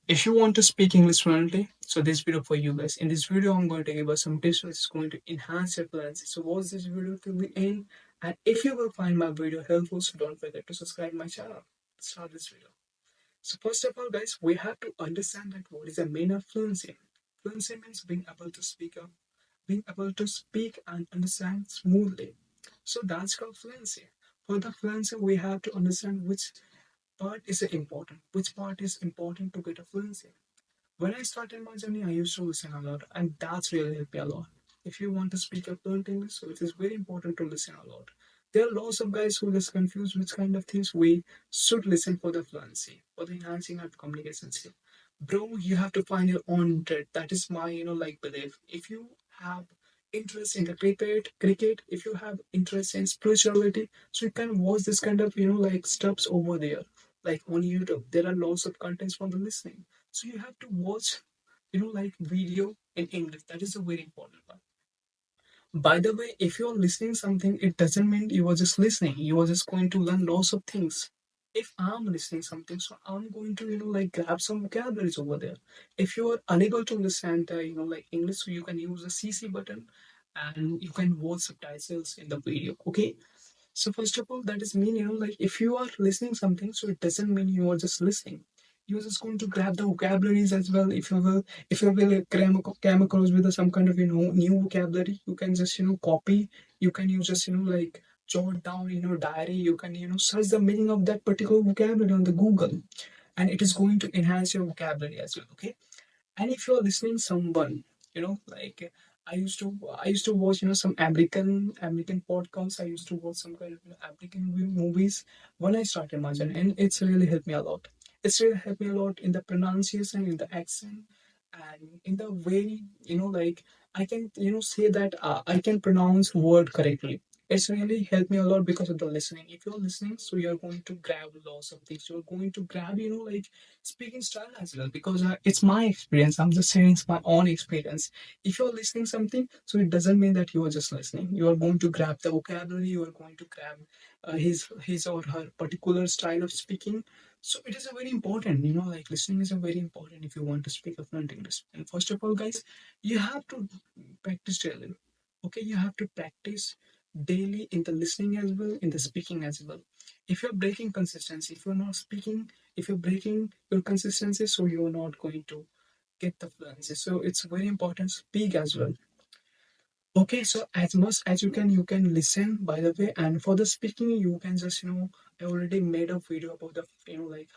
If you want to speak English fluently, so this video for you guys. In this video, I'm going to give us some tips which is going to enhance your fluency. So watch this video till the end. And if you will find my video helpful, so don't forget to subscribe my channel. Let's start this video. So first of all, guys, we have to understand that what is the meaning of fluency. Fluency means being able to speak up, being able to speak and understand smoothly. So that's called fluency. For the fluency, we have to understand which part is important to get a fluency. When I started my journey, I used to listen a lot, and that's really helped me a lot. If you want to speak a fluent English, so it is very important to listen a lot. There are lots of guys who just confuse which kind of things we should listen for the fluency, for the enhancing our communication skill. Bro, you have to find your own trait. That is my, belief. If you have interest in the cricket, if you have interest in spirituality, so you can watch this kind of, stuffs over there. Like on YouTube, there are lots of contents for the listening. So you have to watch, video in English. That is a very important part. By the way, if you're listening something, it doesn't mean you are just listening. You are just going to learn lots of things. If I'm listening something, so I'm going to, grab some vocabularies over there. If you are unable to understand, English, so you can use the CC button and you can watch subtitles in the video. Okay. So first of all, that is mean, if you are listening something, so it doesn't mean you are just listening. You're just going to grab the vocabularies as well. If you will came across with some kind of new vocabulary, you can just copy. You can use just jot down in your diary. You can search the meaning of that particular vocabulary on the Google, and it is going to enhance your vocabulary as well. Okay. And if you're listening someone, I used to watch some American podcasts. I used to watch some kind of American movies when I started my journey, and it's really helped me a lot. It's really helped me a lot in the pronunciation, in the accent, and in the way I can say that I can pronounce word correctly. It's really helped me a lot because of the listening. If you're listening, so you're going to grab lots of things. You're going to grab speaking style as well, because it's my experience. I'm just saying it's my own experience. If you're listening something, so it doesn't mean that you are just listening. You are going to grab the vocabulary. You are going to grab his or her particular style of speaking. So it is a very important, listening is a very important if you want to speak a fluent English. And first of all, guys, you have to practice daily. Okay, you have to practice daily in the listening as well, in the speaking as well. If you're breaking consistency, if you're not speaking, if you're breaking your consistency, so you're not going to get the fluency. So it's very important speak as well. Okay, so as much as you can listen, by the way, and for the speaking, you can just, I already made a video about the,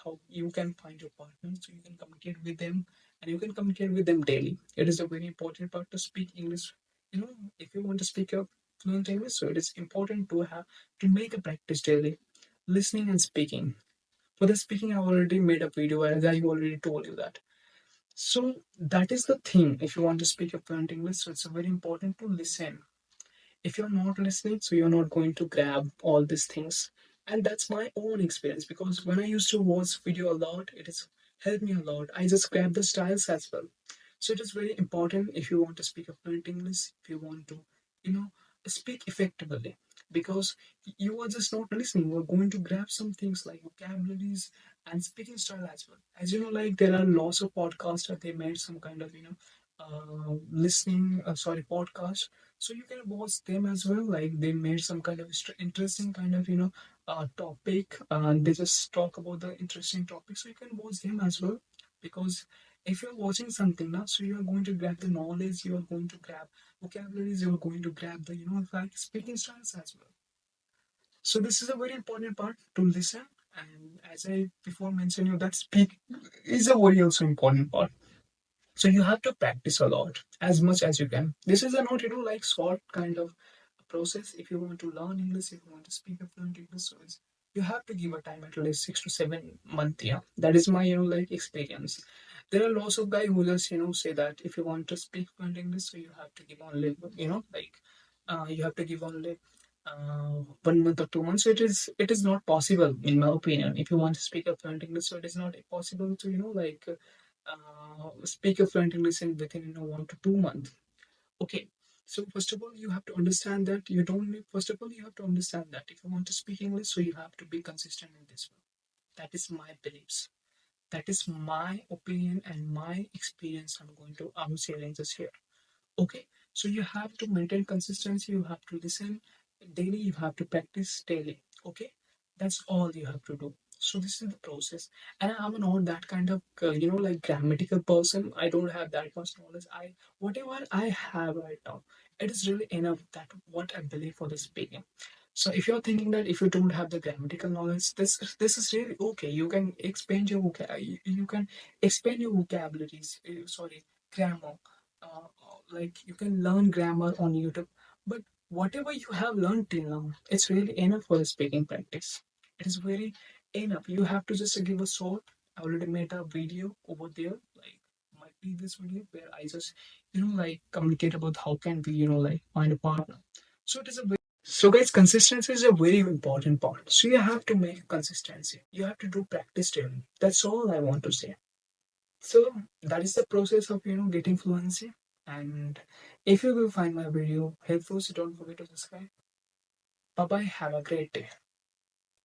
how you can find your partner, so you can communicate with them, and you can communicate with them daily. It is a very important part to speak English. If you want to speak a fluent English, so it is important to make a practice daily, listening and speaking. For the speaking, I already made a video, as I already told you that. So that is the thing. If you want to speak a fluent English, so it's very important to listen. If you're not listening, so you're not going to grab all these things. And that's my own experience, because when I used to watch video a lot, it has helped me a lot. I just grab the styles as well. So it is very important if you want to speak a fluent English, if you want to, you know, speak effectively, because you are just not listening. You are going to grab some things like vocabularies and speaking style as well. As you know, like there are lots of podcasts that they made some kind of, podcast, so you can watch them as well. Like they made some kind of interesting kind of topic, and they just talk about the interesting topic, so you can watch them as well. Because if you're watching something now, so you are going to grab the knowledge, you are going to grab vocabularies, you are going to grab the like speaking styles as well. So this is a very important part to listen. And as I before mentioned you, that speak is a very also important part. So you have to practice a lot, as much as you can. This is a not like short kind of process. If you want to learn English, if you want to speak a fluent English, so you have to give a time at least 6 to 7 months. Yeah, that is my like experience. There are lots of guys who just say that if you want to speak fluent English, so you have to give only you have to give only 1 month or 2 months. So it is not possible in my opinion. If you want to speak a fluent English, so it is not possible to speak a fluent English in within 1 to 2 months. Okay. So first of all, you have to understand that you don't need. First of all, you have to understand that if you want to speak English, so you have to be consistent in this one. That is my beliefs. That is my opinion and my experience. I'm sharing this here. Okay, so you have to maintain consistency, you have to listen daily, you have to practice daily. Okay, that's all you have to do. So this is the process. And I'm not that kind of like grammatical person. I don't have that much knowledge. I Whatever I have right now, it is really enough, that what I believe for the speaking. So if you're thinking that if you don't have the grammatical knowledge, this is really okay. You can expand your you can expand your vocabularies. Sorry, grammar. Like you can learn grammar on YouTube, but whatever you have learned till now, it's really enough for the speaking practice. It is very enough. You have to just give a short. I already made a video over there, like my previous video, where I just like communicate about how can we like find a partner. So it is a so guys, consistency is a very important part. So you have to make consistency. You have to do practice daily. That's all I want to say. So that is the process of getting fluency. And if you will find my video helpful, so don't forget to subscribe. Bye bye. Have a great day.